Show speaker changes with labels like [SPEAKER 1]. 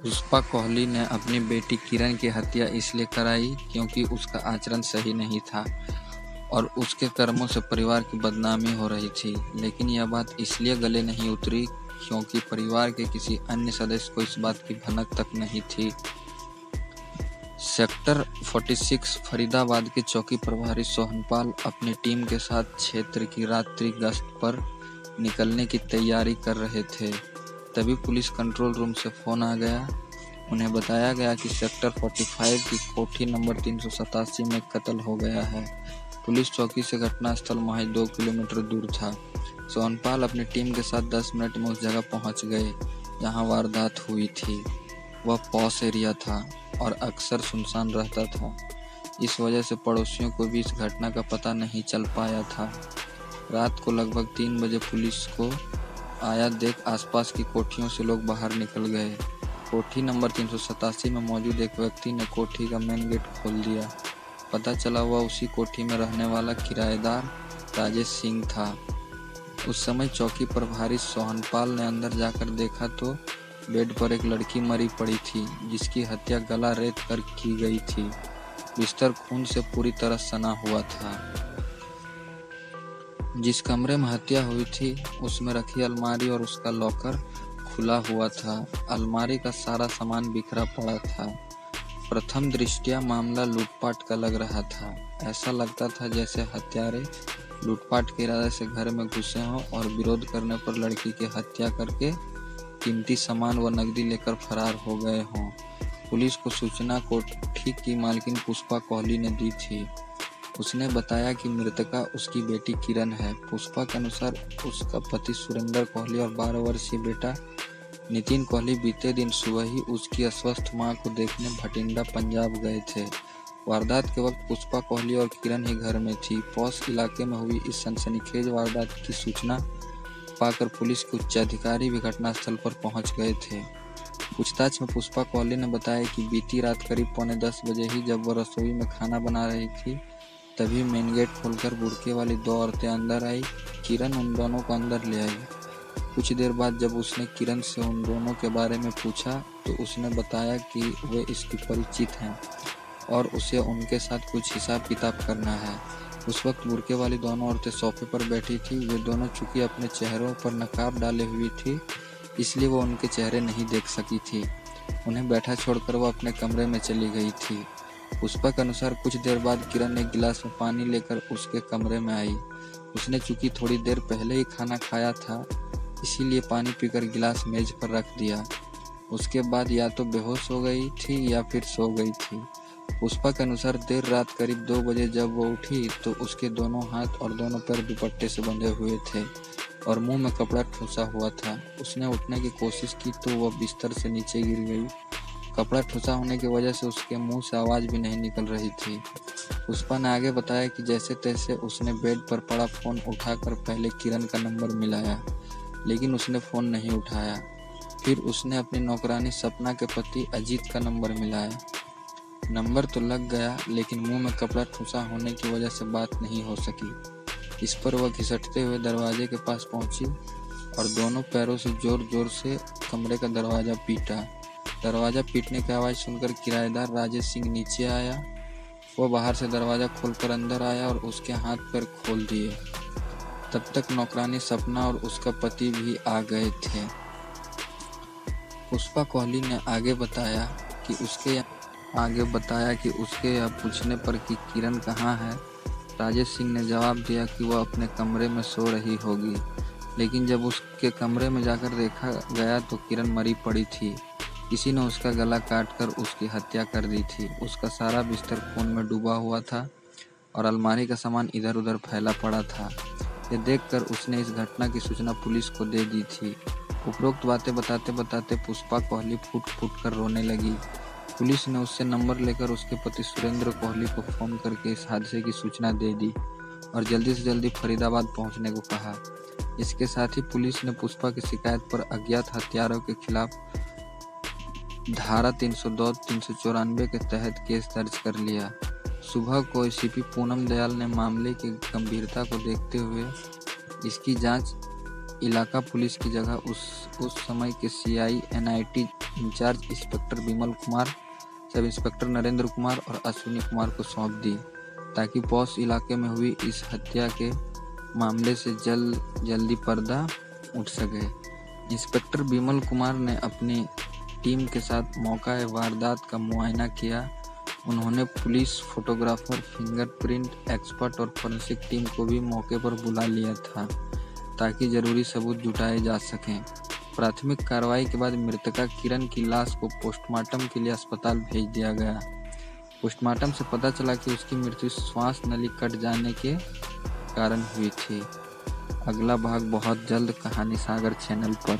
[SPEAKER 1] पुष्पा कोहली ने अपनी बेटी किरण की हत्या इसलिए कराई क्योंकि उसका आचरण सही नहीं था और उसके कर्मों से परिवार की बदनामी हो रही थी। लेकिन यह बात इसलिए गले नहीं उतरी क्योंकि परिवार के किसी अन्य सदस्य को इस बात की भनक तक नहीं थी। सेक्टर 46 फरीदाबाद के चौकी प्रभारी सोहनपाल अपनी टीम के साथ क्षेत्र की रात्रि गश्त पर निकलने की तैयारी कर रहे थे। तभी पुलिस कंट्रोल रूम से फोन आ गया। उन्हें बताया गया कि सेक्टर 45 की कोठी नंबर 387 में कत्ल हो गया है। पुलिस चौकी से घटनास्थल महज 2 किलोमीटर दूर था। सोहनपाल अपनी टीम के साथ 10 मिनट में उस जगह पहुंच गए जहां वारदात हुई थी। वह पॉश एरिया था और अक्सर सुनसान रहता था। इस वजह से पड़ोसियों को भी इस घटना का पता नहीं चल पाया था। रात को लगभग 3 बजे पुलिस को आया देख आसपास की कोठियों से लोग बाहर निकल गए। कोठी नंबर 387 में मौजूद एक व्यक्ति ने कोठी का मेन गेट खोल दिया। पता चला वह उसी कोठी में रहने वाला किराएदार राजेश सिंह था। उस समय चौकी प्रभारी सोहनपाल ने अंदर जाकर देखा तो बेड पर एक लड़की मरी पड़ी थी जिसकी हत्या गला रेत कर की गई थी। बिस्तर खून से पूरी तरह सना हुआ था। जिस कमरे में हत्या हुई थी उसमें रखी अलमारी और उसका लॉकर खुला हुआ था। अलमारी का सारा सामान बिखरा पड़ा था। प्रथम दृष्टया मामला लूटपाट का लग रहा था। ऐसा लगता था जैसे हत्यारे लूटपाट के इरादे से घर में घुसे हों और विरोध करने पर लड़की की हत्या करके कीमती सामान व नकदी लेकर फरार हो गए हों। पुलिस को सूचना कोठी की मालकिन पुष्पा कोहली ने दी थी। उसने बताया कि मृतका उसकी बेटी किरण है। पुष्पा के अनुसार उसका पति सुरेंद्र कोहली और 12 वर्षीय बेटा नितिन कोहली बीते दिन सुबह ही उसकी अस्वस्थ मां को देखने भटिंडा पंजाब गए थे। वारदात के वक्त पुष्पा कोहली और किरण ही घर में थी। पॉश इलाके में हुई इस सनसनीखेज वारदात की सूचना पाकर पुलिस के उच्चाधिकारी भी घटनास्थल पर पहुंच गए थे। पूछताछ में पुष्पा कोहली ने बताया कि बीती रात करीब 9:45 बजे ही जब वह रसोई में खाना बना रही थी तभी मेन गेट खोलकर बुर्के वाली 2 औरतें अंदर आई। किरण उन दोनों को अंदर ले आई। कुछ देर बाद जब उसने किरण से उन दोनों के बारे में पूछा तो उसने बताया कि वे इसकी परिचित हैं और उसे उनके साथ कुछ हिसाब किताब करना है। उस वक्त बुर्के वाली दोनों औरतें सोफे पर बैठी थी। वे दोनों चूंकि अपने चेहरों पर नकाब डाले हुई थी इसलिए वो उनके चेहरे नहीं देख सकी थी। उन्हें बैठा छोड़कर वह अपने कमरे में चली गई थी। पुष्पा के अनुसार कुछ देर बाद किरण एक गिलास में पानी लेकर उसके कमरे में आई। उसने चूंकि थोड़ी देर पहले ही खाना खाया था इसीलिए पानी पीकर गिलास मेज पर रख दिया। उसके बाद या तो बेहोश हो गई थी या फिर सो गई थी। पुष्पा के अनुसार देर रात करीब 2 बजे जब वो उठी तो उसके दोनों हाथ और दोनों पैर दुपट्टे से बंधे हुए थे और मुंह में कपड़ा ठूसा हुआ था। उसने उठने की कोशिश की तो वह बिस्तर से नीचे गिर गई। कपड़ा ठूसा होने की वजह से उसके मुंह से आवाज़ भी नहीं निकल रही थी। पुष्पा ने आगे बताया कि जैसे तैसे उसने बेड पर पड़ा फ़ोन उठाकर पहले किरण का नंबर मिलाया लेकिन उसने फ़ोन नहीं उठाया। फिर उसने अपनी नौकरानी सपना के पति अजीत का नंबर मिलाया। नंबर तो लग गया लेकिन मुंह में कपड़ा ठूसा होने की वजह से बात नहीं हो सकी। इस पर वह घिसटते हुए दरवाजे के पास पहुंची और दोनों पैरों से जोर जोर से कमरे का दरवाज़ा पीटा। दरवाज़ा पीटने की आवाज़ सुनकर किराएदार राजेश सिंह नीचे आया। वह बाहर से दरवाज़ा खोलकर अंदर आया और उसके हाथ पैर खोल दिए। तब तक नौकरानी सपना और उसका पति भी आ गए थे। पुष्पा कोहली ने आगे बताया कि उसके यह पूछने पर कि किरण कहाँ है, राजेश सिंह ने जवाब दिया कि वह अपने कमरे में सो रही होगी। लेकिन जब उसके कमरे में जाकर देखा गया तो किरण मरी पड़ी थी। किसी ने उसका गला काटकर उसकी हत्या कर दी थी। उसका सारा बिस्तर खून में डूबा हुआ था और अलमारी का सामान इधर उधर फैला पड़ा था। यह देखकर उसने इस घटना की सूचना पुलिस को दे दी थी। उपरोक्त बातें बताते बताते पुष्पा कोहली फूट फूट कर रोने लगी। पुलिस ने उससे नंबर लेकर उसके पति सुरेंद्र कोहली को फ़ोन करके इस हादसे की सूचना दे दी और जल्दी से जल्दी फरीदाबाद पहुंचने को कहा। इसके साथ ही पुलिस ने पुष्पा की शिकायत पर अज्ञात हत्यारों के खिलाफ धारा 302-394 के तहत केस दर्ज कर लिया। सुबह को एसीपी पूनम दयाल ने मामले की गंभीरता को देखते हुए इसकी जांच इलाका पुलिस की जगह उस समय के CI NIT incharge inspector Bimal Kumar, sub inspector Narendra Kumar और अश्विनी कुमार को सौंप दी ताकि पॉश इलाके में हुई इस हत्या के मामले से जल्दी पर्दा उठ सके। इंस्पेक्टर बिमल कुमार ने अपनी टीम के साथ मौका वारदात का मुआयना किया। उन्होंने पुलिस, फोटोग्राफर, फिंगरप्रिंट एक्सपर्ट और फोरेंसिक टीम को भी मौके पर बुला लिया था ताकि जरूरी सबूत जुटाए जा सकें। प्राथमिक कार्रवाई के बाद मृतका किरण की लाश को पोस्टमार्टम के लिए अस्पताल भेज दिया गया। पोस्टमार्टम से पता चला कि उसकी मृत्यु श्वास नली कट जाने के कारण हुई थी। अगला भाग बहुत जल्द कहानी सागर चैनल पर।